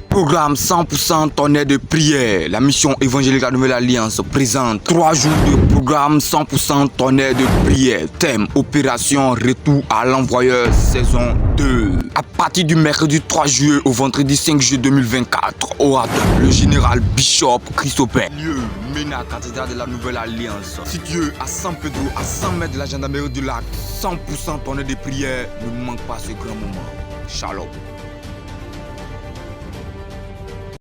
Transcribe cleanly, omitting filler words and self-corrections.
Programme 100% tonnerre de prière. La mission évangélique à Nouvelle Alliance présente 3 jours de programme 100% tonnerre de prière. Thème opération retour à l'envoyeur saison 2. À partir du mercredi 3 juillet au vendredi 5 juillet 2024, orateur le général Bishop Christophe. Lieu MENA, cathédrale de la Nouvelle Alliance. Situé à San Pedro, à 100 mètres de la gendarmerie du lac. 100% tonnerre de prière. Ne manque pas ce grand moment. Shalom.